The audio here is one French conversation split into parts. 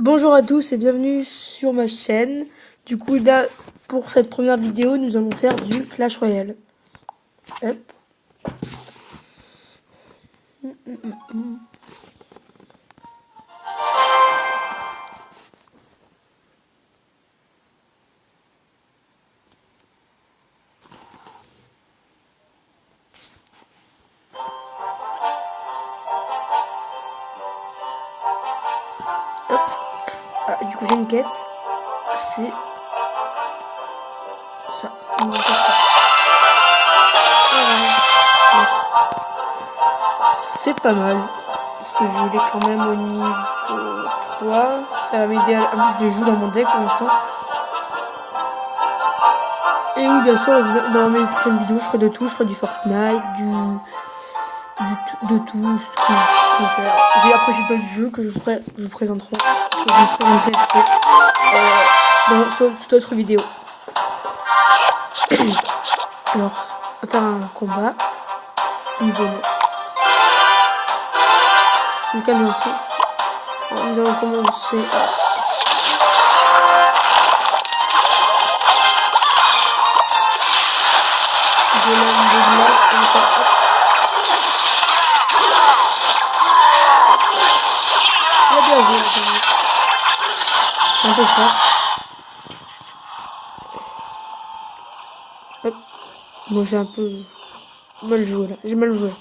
Bonjour à tous et bienvenue sur ma chaîne. Du coup là, pour cette première vidéo, nous allons faire du Clash Royale. Hop. Hop. Ah, du coup j'ai une quête. C'est ça. C'est pas mal. Parce que je l'ai quand même au niveau 3. Ça va m'aider à... je les joue dans mon deck pour l'instant. Et oui, bien sûr, dans mes prochaines vidéos, je ferai de tout. Je ferai du Fortnite, de tout ce que je peux faire. Et après, j'ai d'autres jeux que je vous présenterai. Sur d'autres vidéos. Alors, on va faire un combat niveau 9. Une camionnette. Nous allons commencer à... un peu fort. Hop. Bon, j'ai un peu mal joué là. J'ai mal joué.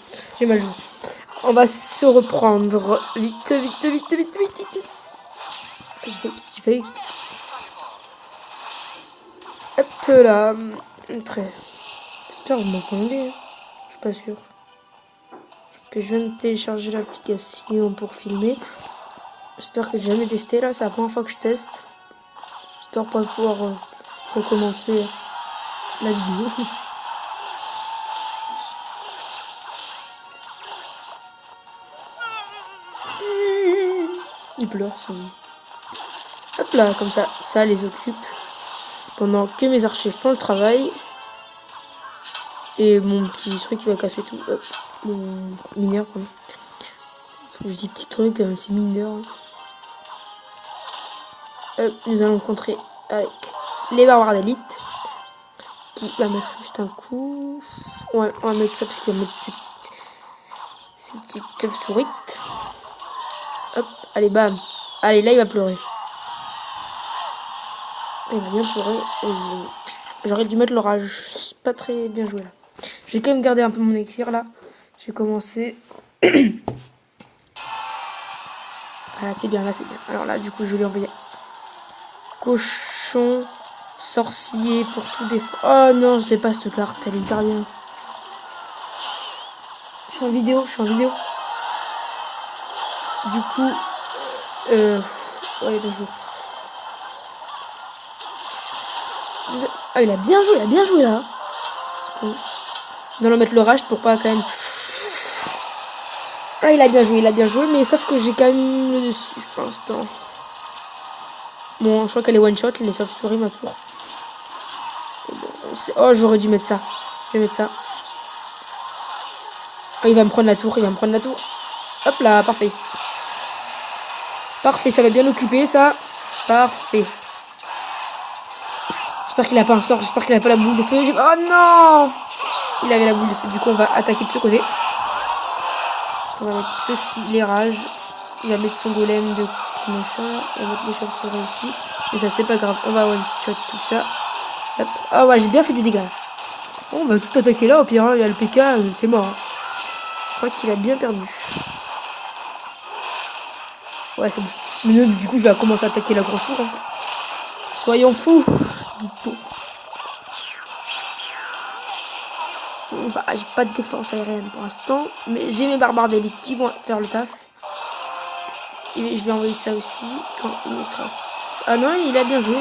On va se reprendre. Vite. Hop là. Après. J'espère que vous m'entendez. Je suis pas sûr. Que je viens de télécharger l'application pour filmer. J'espère que j'ai jamais testé là. C'est la première fois que je teste. J'espère pas pouvoir recommencer la vidéo. Il pleure, ça. Hop là, comme ça les occupe. Pendant que mes archers font le travail. Et mon petit truc qui va casser tout. Hop, mon mineur, pardon. Je dis petit truc, c'est mineur. Hop, nous allons contrer avec les barbares d'élite. Qui va mettre juste un coup. Ouais, on va mettre ça parce qu'il va mettre ses petites chauves-souris. Hop, allez, bam. Allez, là, il va pleurer. Il va bien pleurer. J'aurais dû mettre l'orage. Pas très bien joué, là. Je vais quand même garder un peu mon élixir, là. J'ai commencé. Ah, c'est bien, là, c'est bien. Alors là, du coup, je vais lui envoyer cochon, sorcier pour tout défaut. Oh non, je l'ai pas cette carte, elle est hyper bien. Je suis en vidéo. Du coup, ouais, bien joué. Ah, il a bien joué là. Nous allons mettre l'orage pour pas quand même. Ah, il a bien joué, mais sauf que j'ai quand même le dessus pour l'instant. Bon, je crois qu'elle est one shot, les chauves-souris ma tour. Oh, j'aurais dû mettre ça. Je vais mettre ça. Oh, il va me prendre la tour, Hop là, parfait. Parfait, ça va bien l'occuper, ça. Parfait. J'espère qu'il a pas un sort, j'espère qu'il a pas la boule de feu. Oh non! Il avait la boule de feu, du coup on va attaquer de ce côté. On va mettre ceci, les rages. Il va mettre son golem de machin. On va mettre les chauves-souris ici. Mais ça c'est pas grave, on va one shot tout ça. Hop. Ah ouais, j'ai bien fait du dégât. On va tout attaquer là, au pire, il y a le PK, c'est mort. Je crois qu'il a bien perdu. Ouais, c'est bon. Mais du coup, je vais commencer à attaquer la grosse tour. Hein. Soyons fous. Dites-moi. Bah, j'ai pas de défense aérienne pour l'instant. Mais j'ai mes barbares d'élite qui vont faire le taf. Et je vais envoyer ça aussi. Quand il mettra... Ah non, il a bien joué.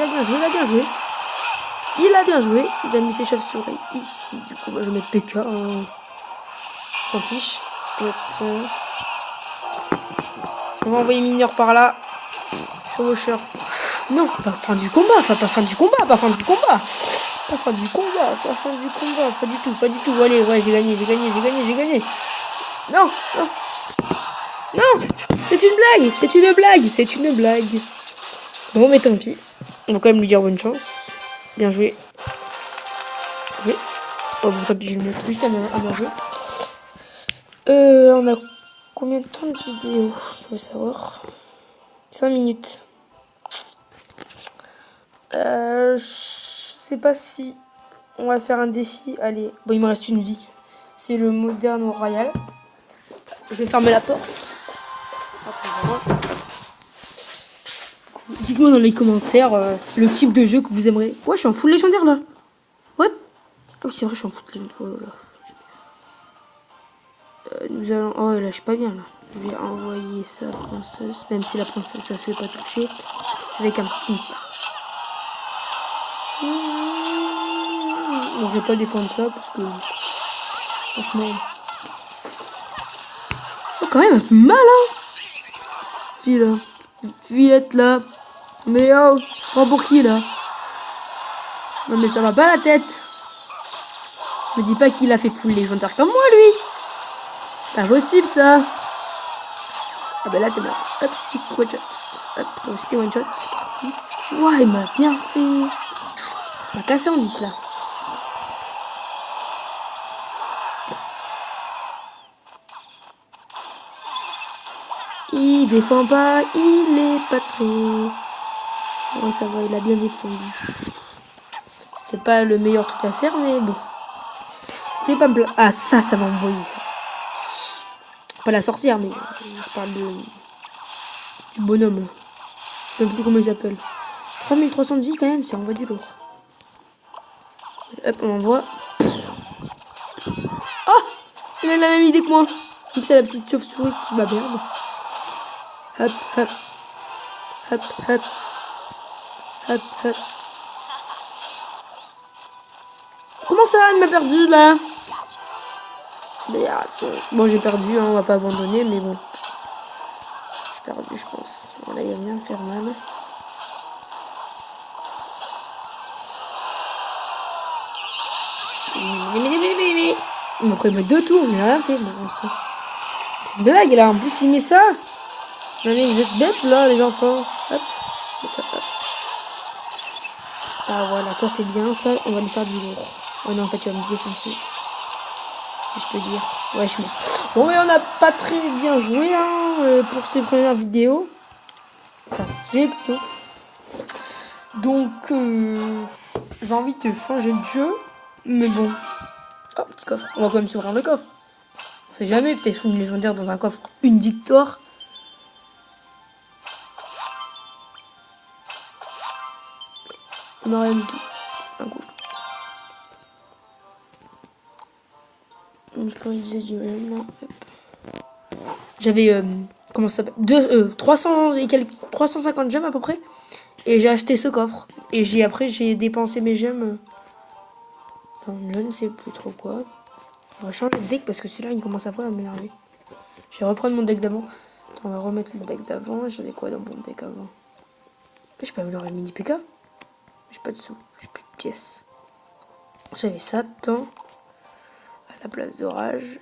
Il a mis ses chauves-souris ici. Du coup, bah, je vais mettre PK. S'en fiche. Je vais mettre ça. On va envoyer mineur par là. Chevaucheur. Non, pas fin du combat. Pas du tout. Allez, ouais, j'ai gagné. Non. C'est une blague. Bon, mais tant pis. On va quand même lui dire bonne chance. Bien joué. Oui. Oh, bon, tant pis, je vais le mettre juste à bien jouer. On a combien de temps de vidéo? Je veux savoir. 5 minutes. Je sais pas si on va faire un défi. Allez, bon, il me reste une vie. C'est le moderne royal. Je vais fermer la porte. Dites-moi dans les commentaires le type de jeu que vous aimerez. Ouais, je suis en full légendaire là. What? Ah oui, c'est vrai, je suis en full légendaire. Oh là là. Nous allons. Oh là, je suis pas bien là. Je vais envoyer ça à la princesse. Même si la princesse, ça se fait pas toucher. Avec un petit cimetière. Je vais pas défendre ça parce que. Franchement. Oh, quand même, elle fait mal, hein. Fille là. Fillette là. Mais oh, je prends pour qui là? Non, mais ça va pas la tête. Me dis pas qu'il a fait full légendaire comme moi, lui. C'est pas possible ça. Ah bah là t'es mort. Hop, petit one shot. Hop, toi aussi t'es one shot. C'est parti. Ouah, il m'a bien fait. Il m'a cassé en 10 là. Il défend pas, il est pas très. Ouais, ça va, il a bien défendu. C'était pas le meilleur truc à faire, mais bon. Je vais pas me plaindre. Ah, ça va envoyer ça. Pas la sorcière, mais je parle du bonhomme. Là. Je sais même plus comment il s'appelle. 3300 de vie quand même, ça envoie du lourd. Hop, on envoie. Oh, il a la même idée que moi. Comme c'est la petite chauve-souris qui va perdre. Hop, hop. Hop, hop. Hop, hop. Comment ça, il m'a perdu là? Merde. Bon, j'ai perdu, hein, on va pas abandonner, mais bon. J'ai perdu, je pense. Voilà, il va bien me faire mal. Il m'a pris 2 tours, j'ai rien fait. C'est une blague là, en plus il met ça. Non mais vous êtes bêtes là les enfants. Hop. Hop. Ah voilà, ça c'est bien ça, on va lui faire du lourd. Oh non en fait tu vas me défoncer. Si je peux dire. Ouais je mets. Bon mais on n'a pas très bien joué hein, pour cette première vidéo. Enfin j'ai plutôt. Donc j'ai envie de changer de jeu. Mais bon. Oh petit coffre. On va quand même s'ouvrir le coffre. On sait jamais, peut-être une légendaire dans un coffre, une victoire. On n'a rien du tout. Un coup. Je peux utiliser du même. J'avais comment ça s'appelle 300 et quelques 350 gemmes à peu près. Et j'ai acheté ce coffre. Et après j'ai dépensé mes gemmes dans je ne sais plus trop quoi. On va changer de deck parce que celui-là il commence après à m'énerver. Je vais reprendre mon deck d'avant. On va remettre le deck d'avant. J'avais quoi dans mon deck avant? Je peux améliorer le mini PK. J'ai pas de sous, j'ai plus de pièces. J'avais ça dedans. À la place d'orage.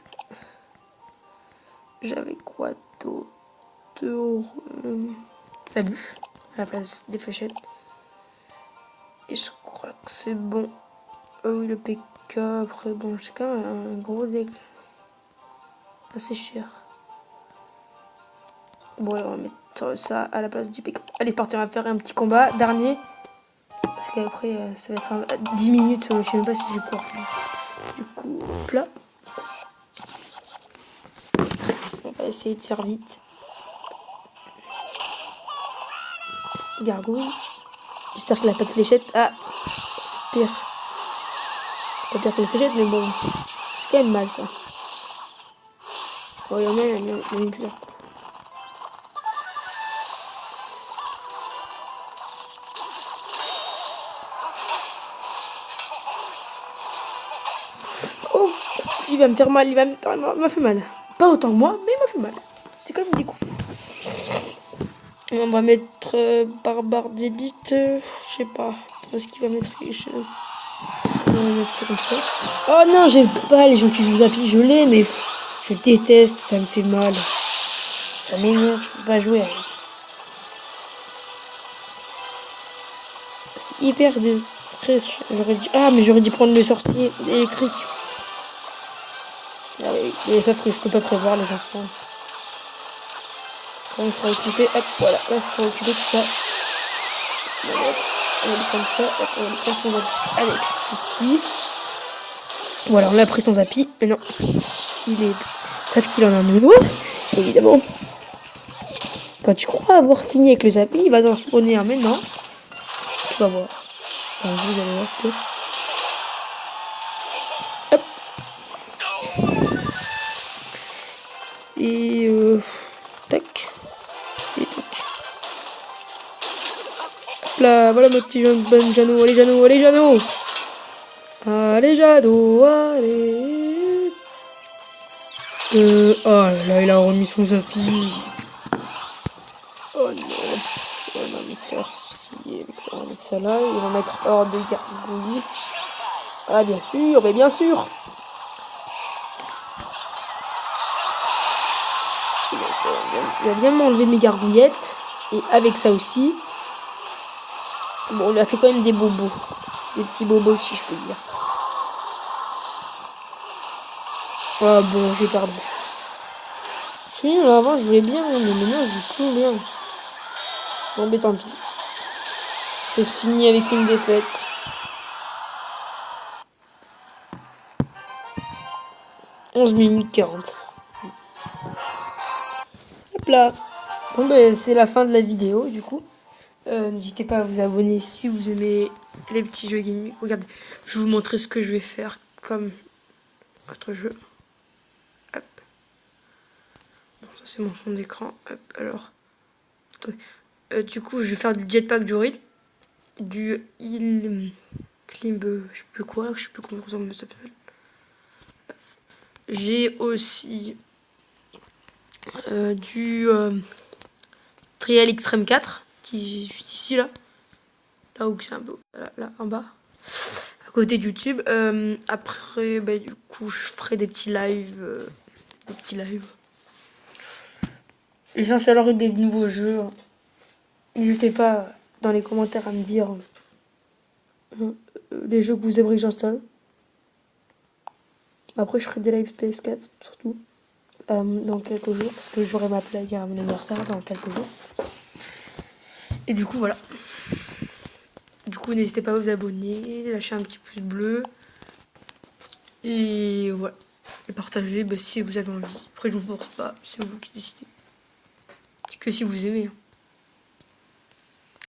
J'avais quoi d'autre? La bûche. À la place des fléchettes. Et je crois que c'est bon. Oui, le PK. Après, bon, j'ai quand même un gros deck. Assez cher. Bon, alors on va mettre ça à la place du PK. Allez, c'est parti, on va faire un petit combat. Dernier. Parce qu'après, ça va être 10 minutes. Je sais même pas si je vais pouvoir faire. Du coup, hop là. On va essayer de faire vite. Gargouille. J'espère qu'il a pas de fléchette. Ah, c'est pire. Pas pire que les fléchettes, mais bon. C'est quand même mal ça. Oh, il y en a une plusieurs. Oh, il va me faire mal, il m'a fait mal. Pas autant que moi, mais il m'a fait mal. C'est quand même des coups. On va mettre barbare d'élite, je sais pas. Parce qu'il va mettre on va mettre ça comme ça. Oh non, j'aime pas les gens qui jouent à je l'ai, mais je déteste, ça me fait mal. Ça m'énerve, je peux pas jouer avec. hyper de fraîche. J'aurais dû prendre le sorcier électrique. Ah oui, mais sauf que je peux pas prévoir les enfants. Quand il sera occupé, hop, voilà, quand il sera occupé tout ça. On va lui prendre ça, hop, on va lui prendre son zappi avec ceci. Voilà, on a pris son zappi, mais non, il est... Sauf qu'il en a un nouveau, évidemment. Quand tu crois avoir fini avec le zappi, il va t'en spawner un maintenant. Tu vas voir. Enfin, vous allez voir que... Hop. Et tac. Et tac. Hop là, voilà mon petit bon Jeannot. Allez Jeannot, allez Jeannot. Allez Jeannot, allez. Oh là, il a remis son zappi. Oh non. On va me faire scier avec ça. On va mettre ça là. Il va mettre hors de gargouille. Ah bien sûr, mais bien sûr. Il va bien m'enlever mes gargouillettes. Et avec ça aussi. Bon, on lui a fait quand même des bobos. Des petits bobos si je peux dire. Ah bon, j'ai perdu. Si, avant je voulais bien, mais maintenant je plus bien. Bon, mais tant pis. C'est fini avec une défaite. « 11 minutes 40. Hop là. Bon, ben c'est la fin de la vidéo du coup. N'hésitez pas à vous abonner si vous aimez les petits jeux gaming. Regardez, je vais vous montrer ce que je vais faire comme autre jeu. Hop. Bon, ça c'est mon fond d'écran. Hop, alors. Attendez. Du coup, je vais faire du jetpack Jory. Du hill climb, je sais plus quoi, je sais plus comment ça s'appelle. J'ai aussi du Trial Extreme 4 qui est juste ici là. Là où c'est un peu là en bas. À côté de YouTube. Après, bah, du coup, je ferai des petits lives. Et j'installerai des nouveaux jeux. N'hésitez pas dans les commentaires à me dire les jeux que vous aimeriez que j'installe. Après, je ferai des lives PS4 surtout. Dans quelques jours. Parce que j'aurai ma plaque à mon anniversaire dans quelques jours. Et du coup, voilà. Du coup, n'hésitez pas à vous abonner, lâcher un petit pouce bleu. Et voilà. Et partager si vous avez envie. Après, je vous force pas. C'est vous qui décidez. C'est que si vous aimez.